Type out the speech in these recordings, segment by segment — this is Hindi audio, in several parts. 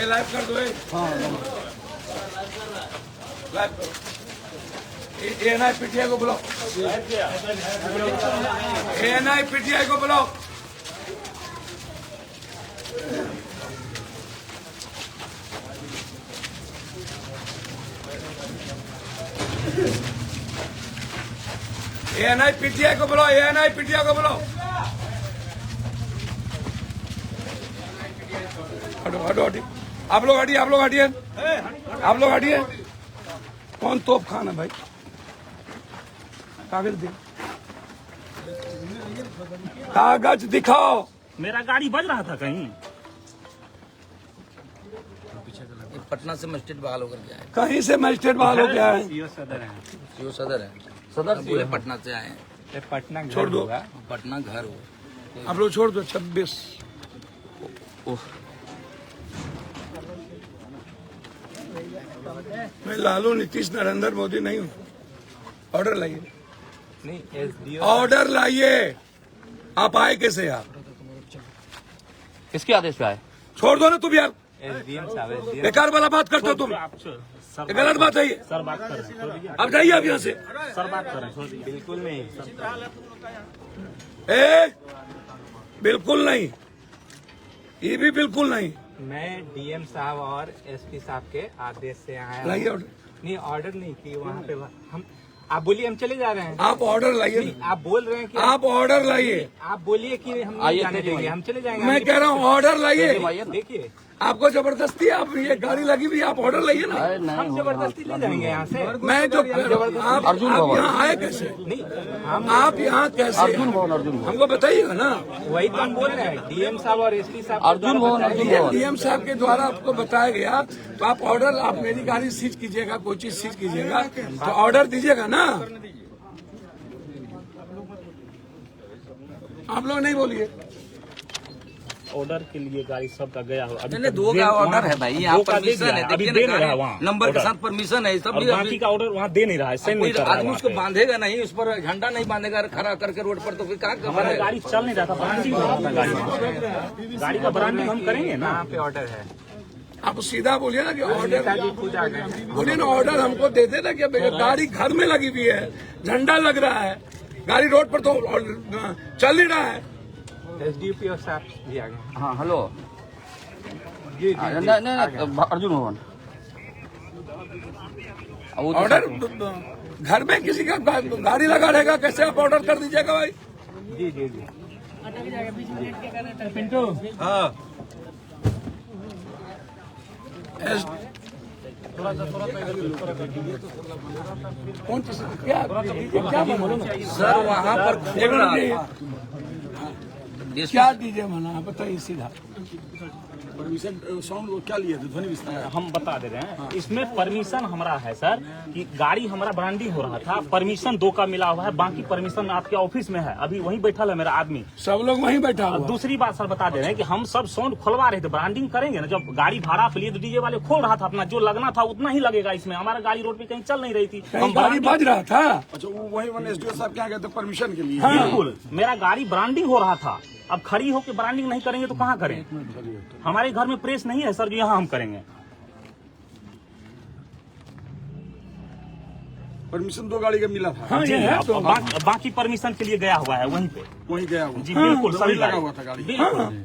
लाइव कर दो। हाँ लाइव करो। एएनआई पीटीआई को ब्लॉक, एएनआई पीटीआई को ब्लॉक। एएनआई पीटीआई को ब्लॉक, एएनआई पीटीआई को ब्लॉक। हटो हटो हटिए, आप लोग हटिए, आप लोग हटिए, आप लोग हटिए। कौन तोप खान है भाई? कागज दे, कागज दिखाओ। मेरा गाड़ी बज रहा था कहीं। पटना से मजिस्ट्रेट बहाल होकर के आए। कहीं से मजिस्ट्रेट बहाल हो गया है? सीओ सदर है, सदर पूरे पटना से आए हैं। पटना छोड़ दो, पटना घर हो। आप लोग छोड़ दो। 26 मैं लालू नीतीश नरेंद्र मोदी नहीं हूँ। ऑर्डर लाइए, नहीं ऑर्डर लाइए। आप आए कैसे यार? किसके आदेश पे आए? छोड़ दो ना तुम यार, एसडीएम साहब, बेकार वाला बात करते हो तुम। ये गलत बात है ये। सर बात कर रहे हैं, अब जाइए आप यहाँ से। सर बात कर रहे हैं, बिल्कुल नहीं। बिल्कुल नहीं, ये भी बिल्कुल नहीं। मैं डीएम साहब और एसपी साहब के आदेश से आया हूं। लाइए ऑर्डर। नहीं ऑर्डर नहीं की वहाँ पे हम। आप बोलिए, हम चले जा रहे हैं। आप ऑर्डर लाइए, आप बोल रहे हैं कि आप ऑर्डर लाइए। आप बोलिए कि हम नहीं जाने देंगे, हम चले जाएंगे। मैं कह रहा हूँ ऑर्डर लाइए। देखिए, आपको जबरदस्ती, आप ये गाड़ी लगी हुई, आप ऑर्डर लाइए ना। हम जबरदस्ती ले जाएंगे यहाँ से। मैं जो आप यहाँ आए कैसे? नहीं हम आप यहाँ कैसे? हमको बताइएगा ना। वही तो हम बोल रहे हैं, डीएम साहब और एसपी साहब। अर्जुन भवन डीएम साहब के द्वारा आपको बताया गया, तो आप ऑर्डर, आप मेरी गाड़ी सीज कीजिएगा, कोई चीज सीज कीजिएगा तो ऑर्डर दीजिएगा ना। आप लोग नहीं बोलिए। ऑर्डर के लिए गाड़ी सबका गया हो। नहीं, 2 का ऑर्डर है भाई, यहाँ परमिशन है, अभी देखिए दे नहीं रहा वहाँ नंबर के साथ परमिशन है। सब बाकी का ऑर्डर वहाँ दे नहीं रहा है, सेंड नहीं कर रहा है आदमी वहाँ उसको पे। बांधेगा नहीं, उस पर झंडा नहीं बांधेगा खड़ा करके रोड पर, तो फिर कहाँ हमारा गाड़ी चल नहीं रहा था, ब्रांडिंग हो रहा था गाड़ी में। गाड़ी का ब्रांडिंग हम करेंगे ना। यहाँ पे ऑर्डर है। आप सीधा बोलिए ना कि ऑर्डर, नेताजी खुद आ गए। बोलिए ना ऑर्डर हमको दे देना कि गाड़ी घर में लगी हुई है, झंडा लग रहा है, गाड़ी रोड पर तो चल नहीं रहा है। एसडीपीओ साहब भी आ गए। हाँ हेलो, जी अर्जुन भवन ऑर्डर घर में किसी का गाड़ी लगा रहेगा, कैसे आप ऑर्डर कर दीजिएगा भाई? जी जी जी। पिंटू, हाँ कौन चीज क्या सर वहाँ पर क्या दीजिए मना, बताइए सीधा। परमिशन साउंड को क्या लिए थे? ध्वनि विस्तार हम बता दे रहे हैं, इसमें परमिशन हमारा है सर कि गाड़ी हमारा ब्रांडिंग हो रहा था, परमिशन 2 का मिला हुआ है, बाकी परमिशन आपके ऑफिस में है। अभी वहीं बैठा है मेरा आदमी, सब लोग वहीं बैठा हुआ। दूसरी बात सर बता दे रहे हैं कि हम सब साउंड खोलवा रहे थे, ब्रांडिंग करेंगे ना। जब गाड़ी भाड़ा पे लिए तो डीजे वाले खोल रहा था अपना, जो लगना था उतना ही लगेगा इसमें। हमारा गाड़ी रोड पे कहीं चल नहीं रही थी, हम गाड़ी बज रहा था। अच्छा, वो वही वन एसडीओ साहब क्या कहते परमिशन के लिए? बिल्कुल, मेरा गाड़ी ब्रांडिंग हो रहा था। अब खड़ी होकर ब्रांडिंग नहीं करेंगे तो कहाँ करें? हमारे घर में प्रेस नहीं है सर जो यहाँ हम करेंगे। परमिशन 2 गाड़ी का मिला था। हाँ, जी, ये है तो। बाकी परमिशन के लिए गया हुआ है वहीं पे। वहीं गया हुआ। जी बिल्कुल, सही लगा हुआ था गाड़ी। बिल्कुल,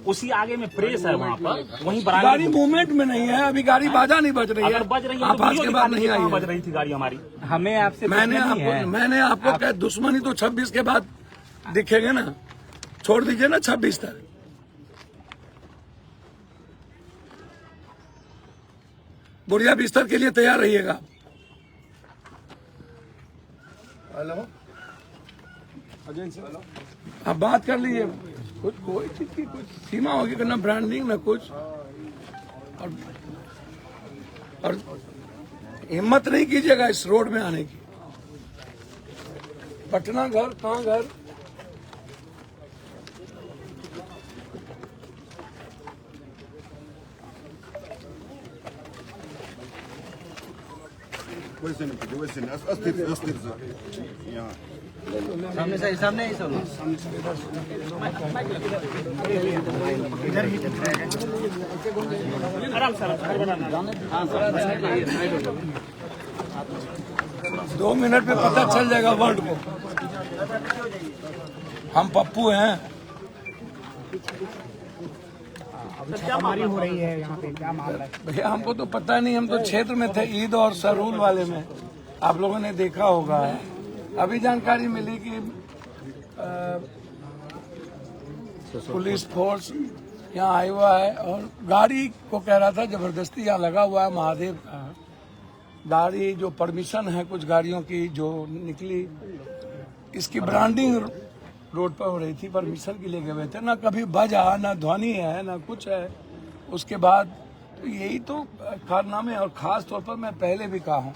उसी आगे में प्रेस है वहाँ पर, वहीं गाड़ी ब्रांडिंग। मूवमेंट में नहीं है अभी, गाड़ी बाजा नहीं बज रही है। अगर बज रही है आप तो आज वीडियो के बाद दिखा नहीं दीजिए कहाँ आई बज रही थी गाड़ी हमारी। हमें आपसे मैंने आपको क्या दुश्मनी तो 26 के बाद दिखेगा ना। छोड़ दीजिए ना 26 तक। बुढ़िया बिस्तर के लिए तैयार रहिएगा। Hello Ajay sir, hello. आप बात कर लीजिए, कुछ कोई चीज की कुछ सीमा होगी, ना ब्रांडिंग ना कुछ। और हिम्मत नहीं कीजिएगा इस रोड में आने की। पटना घर, कहाँ घर? वैसे नहीं, वैसे नहीं, अस्थिर अस्थिर से यहाँ सामने से सामने ही सब इधर ही आराम से 2 मिनट में पता चल जाएगा वर्ल्ड को। हम पप्पू हैं। छापामारी हो रही है यहाँ पे, क्या मामला है? भैया हमको तो पता नहीं, हम तो क्षेत्र में थे ईद और सरूल वाले में, आप लोगों ने देखा होगा। अभी जानकारी मिली कि पुलिस फोर्स यहाँ आया हुआ है और गाड़ी को कह रहा था जबरदस्ती यहाँ लगा हुआ है महादेव का गाड़ी, जो परमिशन है कुछ गाड़ियों की जो निकली, इसकी ब्रांडिंग रोड पर हो रही थी, परमिशन के लिए गए हुए थे, ना कभी बजा ना ध्वनि है ना कुछ है। उसके बाद तो यही तो कारनामे, और खास तौर पर मैं पहले भी कहा हूँ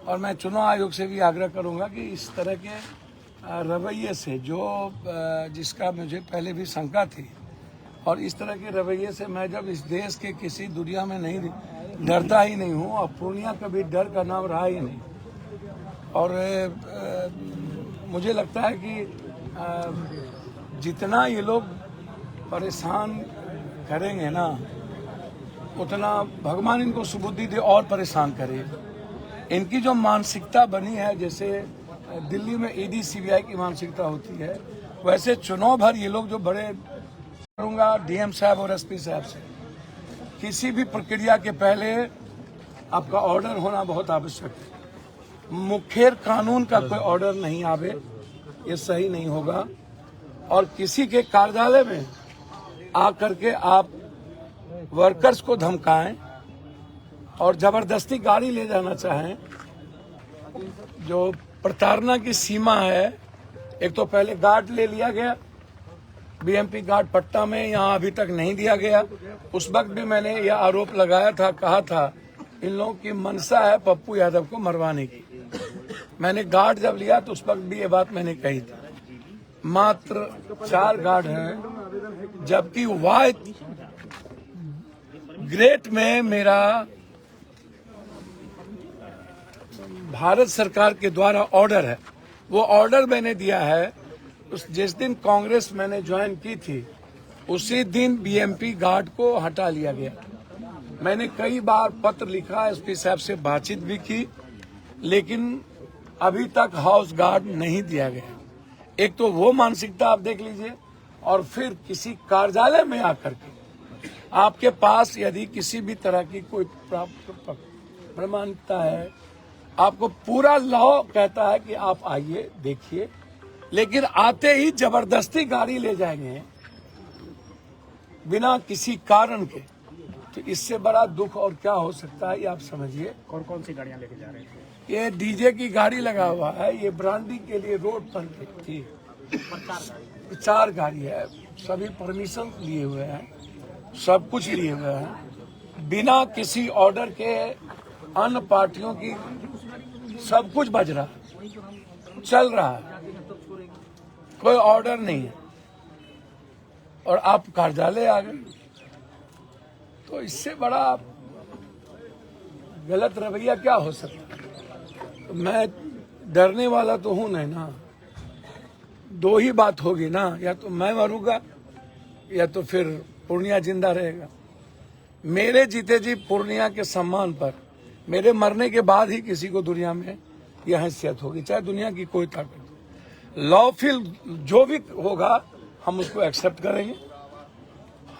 और मैं चुनाव आयोग से भी आग्रह करूंगा कि इस तरह के रवैये से जो जिसका मुझे पहले भी शंका थी, और इस तरह के रवैये से मैं जब इस देश के किसी दुनिया में नहीं डरता ही नहीं हूँ, और पूर्णिया कभी डर का नाम रहा ही नहीं। और मुझे लगता है कि जितना ये लोग परेशान करेंगे ना, उतना भगवान इनको सुबुद्धि दे और परेशान करे। इनकी जो मानसिकता बनी है, जैसे दिल्ली में ईडी सीबीआई की मानसिकता होती है, वैसे चुनाव भर ये लोग जो बड़े करूंगा डीएम साहब और एसपी साहब से, किसी भी प्रक्रिया के पहले आपका ऑर्डर होना बहुत आवश्यक है। मुखेर कानून का कोई ऑर्डर नहीं आवे, ये सही नहीं होगा। और किसी के कार्यालय में आकर के आप वर्कर्स को धमकाएं और जबरदस्ती गाड़ी ले जाना चाहें, जो प्रताड़ना की सीमा है। एक तो पहले गार्ड ले लिया गया, बीएमपी गार्ड पट्टा में, यहाँ अभी तक नहीं दिया गया। उस वक्त भी मैंने यह आरोप लगाया था, कहा था इन लोगों की मंशा है पप्पू यादव को मरवाने की। मैंने गार्ड जब लिया तो उस वक्त भी ये बात मैंने कही थी। मात्र 4 गार्ड हैं, जबकि वाई ग्रेट में मेरा भारत सरकार के द्वारा ऑर्डर है, वो ऑर्डर मैंने दिया है। जिस दिन कांग्रेस मैंने ज्वाइन की थी उसी दिन बीएमपी गार्ड को हटा लिया गया। मैंने कई बार पत्र लिखा, एसपी साहब से बातचीत भी की, लेकिन अभी तक हाउस गार्ड नहीं दिया गया। एक तो वो मानसिकता आप देख लीजिए, और फिर किसी कार्यालय में आकर के आपके पास यदि किसी भी तरह की कोई प्रमाणिकता है, आपको पूरा लॉ कहता है कि आप आइए देखिए, लेकिन आते ही जबरदस्ती गाड़ी ले जाएंगे बिना किसी कारण के, तो इससे बड़ा दुख और क्या हो सकता है, ये आप समझिए। कौन कौन सी गाड़ियां लेके जा रहे थे? ये डीजे की गाड़ी लगा हुआ है, ये ब्रांडिंग के लिए रोड पर थी, 4 गाड़ी है, सभी परमिशन लिए हुए हैं, सब कुछ लिए हुए हैं, बिना किसी ऑर्डर के अन्य पार्टियों की सब कुछ बज रहा है, चल रहा है, कोई ऑर्डर नहीं है, और आप कार्यालय आ गए, तो इससे बड़ा गलत रवैया क्या हो सकता है। तो मैं डरने वाला तो हूं नहीं ना, 2 ही बात होगी ना, या तो मैं मरूंगा या तो फिर पूर्णिया जिंदा रहेगा। मेरे जीते जी पूर्णिया के सम्मान पर मेरे मरने के बाद ही किसी को दुनिया में यह हैसियत होगी, चाहे दुनिया की कोई ताकत। लॉफुल जो भी होगा हम उसको एक्सेप्ट करेंगे।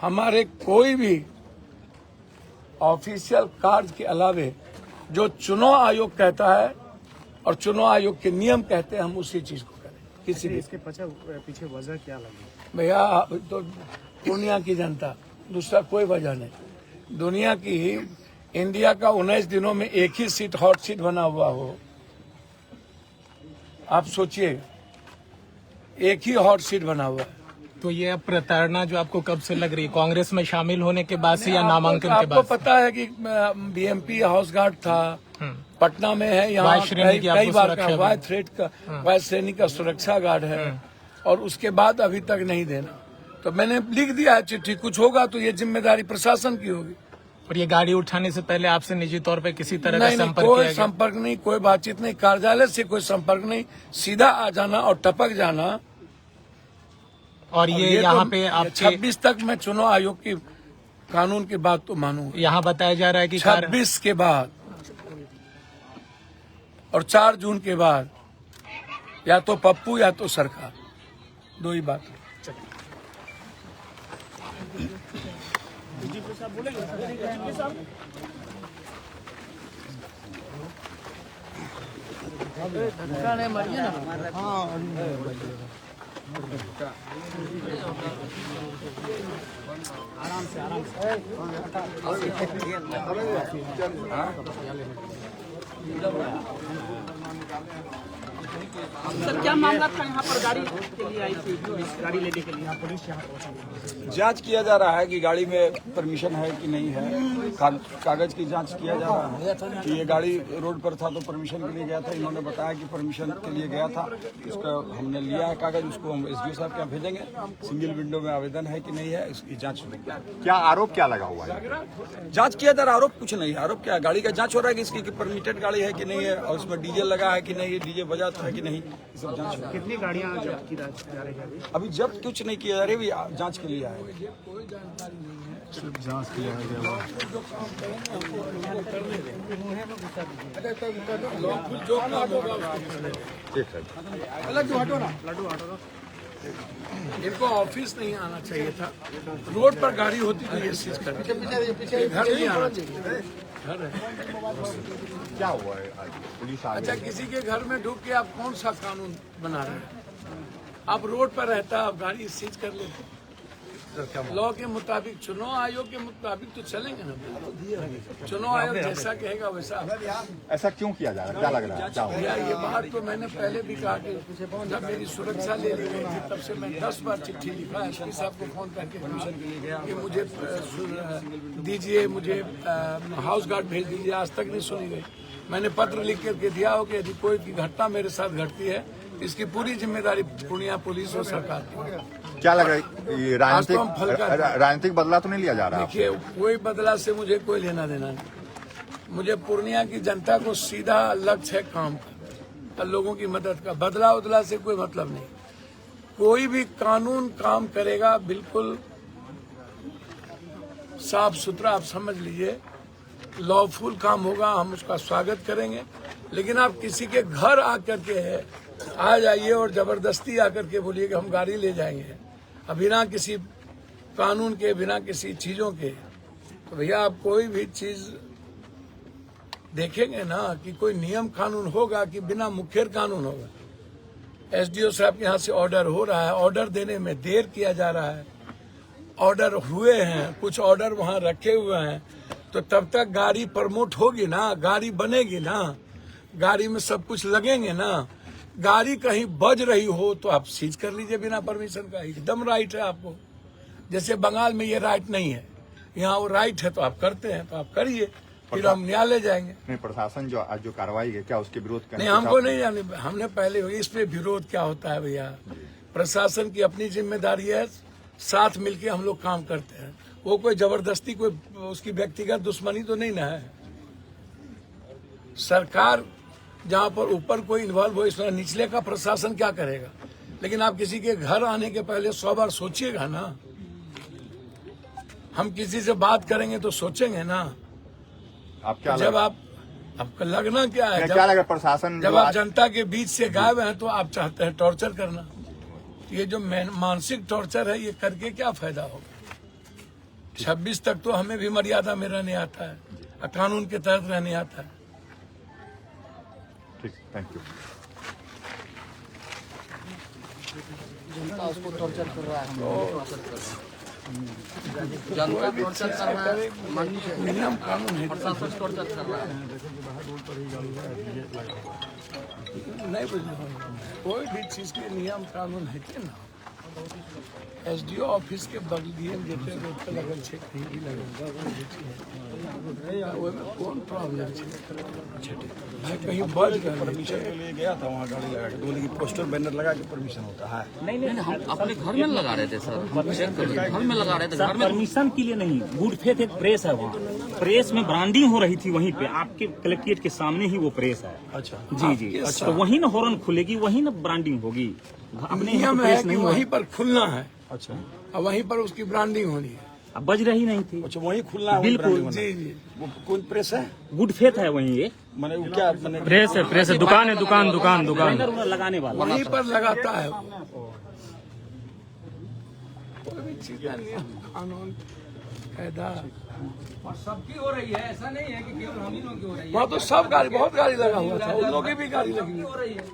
हमारे कोई भी ऑफिशियल कार्य के अलावे जो चुनाव आयोग कहता है और चुनाव आयोग के नियम कहते हैं, हम उसी चीज को करें। किसी भी इसके पीछे वजह क्या लगी? भैया तो पूर्णिया की जनता, दूसरा कोई वजह नहीं। दुनिया की इंडिया का 19 दिनों में एक ही सीट हॉट सीट बना हुआ हो, आप सोचिए, एक ही हॉट सीट बना हुआ है। तो ये अब प्रताड़ना जो आपको कब से लग रही है, कांग्रेस में शामिल होने के बाद से या नामांकन के बाद? आपको पता है कि बीएमपी हाउस गार्ड था, पटना में है, यहाँ कई बार का वाई थ्रेड का, वाई श्रेणी का सुरक्षा गार्ड है, और उसके बाद अभी तक नहीं देना। तो मैंने लिख दिया है चिट्ठी, कुछ होगा तो ये जिम्मेदारी प्रशासन की होगी। और ये गाड़ी उठाने से पहले आपसे निजी तौर पे किसी तरह का नहीं, संपर्क कोई किया गया? संपर्क नहीं, कोई बातचीत नहीं, कार्यालय से कोई संपर्क नहीं, सीधा आ जाना और टपक जाना। और ये यहाँ पे आपके 26 तक मैं चुनाव आयोग की कानून की बात तो मानो। यहाँ बताया जा रहा है कि 26 के बाद और 4 जून के बाद या तो पप्पू या तो सरकार, दो ही बात। सर क्या मामला था यहाँ पर? गाड़ी के लिए आई थी, गाड़ी लेने के लिए यहाँ पुलिस यहाँ पहुंची। जांच किया जा रहा है कि गाड़ी में परमिशन है कि नहीं है। कागज की जांच किया जा रहा है कि ये गाड़ी रोड पर था तो परमिशन के लिए गया था। इन्होंने बताया कि परमिशन के लिए गया था। उसका हमने लिया है कागज, उसको हम एसडीओ साहब के यहाँ भेजेंगे। सिंगल विंडो में आवेदन है कि नहीं है, इसकी जांच होगी। क्या आरोप क्या लगा हुआ है? जांच किया जा रहा है। आरोप कुछ नहीं है। आरोप क्या है? गाड़ी का जांच हो रहा है कि इसकी परमिटेड गाड़ी है कि नहीं है, और उसमें डीजल लगा है कि नहीं, डीजल बजा है कि नहीं, ये सब जांच हो रहा है। कितनी गाड़ियां जब्त की जा रही है? अभी जब्त कुछ नहीं किया जा रहा है, अभी जांच के लिए आए हैं। इनको ऑफिस नहीं आना चाहिए था, रोड पर गाड़ी होती तो ये चीज करते। घर नहीं आना चाहिए। घर है। क्या हुआ है आज? पुलिस आ अच्छा, किसी के घर में ढुक के आप कौन सा कानून बना रहे हैं? आप रोड पर रहता, आप गाड़ी सीज कर लेते। लॉ के मुताबिक, चुनाव आयोग के मुताबिक तो चलेंगे ना। चुनाव आयोग जैसा कहेगा वैसा। ऐसा क्यों किया जा रहा है? क्या लग रहा है? क्या हुआ? भैया ये बात तो मैंने पहले भी कहा कि जब मेरी सुरक्षा ले ली गई थी तब से मैं 10 बार चिट्ठी लिखा एसपी साहब को फोन करके कि मुझे दीजिए, मुझे हाउस गार्ड भेज दीजिए। आज तक नहीं सुनी गई। मैंने पत्र लिख करके दिया हो कि यदि कोई की घटना मेरे साथ घटती है, इसकी पूरी जिम्मेदारी पूर्णिया पुलिस और सरकार की। क्या लग रहा है? ये राजनीतिक बदला तो नहीं लिया जा रहा? देखिए, कोई बदला से मुझे कोई लेना देना नहीं। मुझे पूर्णिया की जनता को सीधा लक्ष्य है काम का, लोगों की मदद का। बदला उदला से कोई मतलब नहीं। कोई भी कानून काम करेगा बिल्कुल साफ सुथरा, आप समझ लीजिए लॉफुल काम होगा, हम उसका स्वागत करेंगे। लेकिन आप किसी के घर आकर के आ जाइए और जबरदस्ती आकर के बोलिए कि हम गाड़ी ले जाएंगे, बिना किसी कानून के, बिना किसी चीजों के, तो भैया आप कोई भी चीज देखेंगे ना कि कोई नियम कानून होगा कि बिना मुखर कानून होगा। एसडीओ साहब के यहाँ से ऑर्डर हो रहा है, ऑर्डर देने में देर किया जा रहा है। ऑर्डर हुए हैं, कुछ ऑर्डर वहाँ रखे हुए हैं, तो तब तक गाड़ी प्रमोट होगी ना, गाड़ी बनेगी ना, गाड़ी में सब कुछ लगेंगे ना। गाड़ी कहीं बज रही हो तो आप सीज कर लीजिए बिना परमिशन का, एकदम राइट है आपको। जैसे बंगाल में ये राइट नहीं है, यहाँ वो राइट है, तो आप करते हैं तो आप करिए, फिर हम न्यायालय जाएंगे। नहीं, प्रशासन जो आज जो कार्रवाई है, क्या उसके विरोध करने? नहीं, हमको नहीं जाने, हमने पहले इस पे विरोध क्या होता है भैया। प्रशासन की अपनी जिम्मेदारी है, साथ मिलके हम लोग काम करते हैं। वो कोई जबरदस्ती, कोई उसकी व्यक्तिगत दुश्मनी तो नहीं ना है। सरकार जहाँ पर ऊपर कोई इन्वॉल्व हो, इसमें निचले का प्रशासन क्या करेगा? लेकिन आप किसी के घर आने के पहले 100 बार सोचिएगा ना। हम किसी से बात करेंगे तो सोचेंगे ना। आप क्या जब आप, आपका लगना क्या है? क्या लगा प्रशासन जब आप जनता के बीच से गायब हैं तो आप चाहते हैं टॉर्चर करना। ये जो मानसिक टॉर्चर है, ये करके क्या फायदा होगा? 26 तक तो हमें भी मर्यादा में रहने आता है, कानून के तहत रहने आता है। ठीक, थैंक यू। जनता उसको टॉर्चर कर रहा है, जनता टॉर्चर कर रहा है, नियम कानून है, प्रशासन टॉर्चर कर रहा है। नहीं बुझे, कोई भी चीज के नियम कानून है कि ना। एसडीओ ऑफिस के बगलिए जेते रोड पे लगल छे, कहीं भी लगल कौन प्रॉब्लम है? कहीं बज गए, परमिशन के लिए गया था, वहाँ गाड़ी लगा के बोले कि पोस्टर बैनर लगा के परमिशन होता है। नहीं, हम अपने घर में लगा रहे थे सर, हम चेक कर रहे थे, घर में लगा रहे थे। घर में परमिशन के लिए नहीं, गुड फेथ एक प्रेस है वहाँ, प्रेस में ब्रांडिंग हो रही थी वहीं पे, आपके कलेक्ट्रेट के सामने ही वो प्रेस है। अच्छा, जी जी, तो वहीं ना हॉर्न खुलेगी, वहीं ना ब्रांडिंग होगी। अपने नियम है कि वहीं पर खुलना है। अच्छा, और वहीं पर उसकी ब्रांडिंग होनी है। अब बज रही नहीं थी। अच्छा वही खुलना है, बिल्कुल। वही branding होना है। वो कौन प्रेस है? गुड फेथ है वहीं ये मैंने वो क्या मैंने प्रेस है, दुकान है, दुकान बैनर उनर लगाने वाला। वहीं पर लगाता है कोई भी चीज का नियम कानून कायदा और सबकी हो रही है, ऐसा नहीं है कि केवल हम ही लोगों की हो रही है। वहाँ तो सब गाड़ी बहुत गाड़ी लगा हुआ था, उन लोगों की भी गाड़ी लगी हुई। हो रही है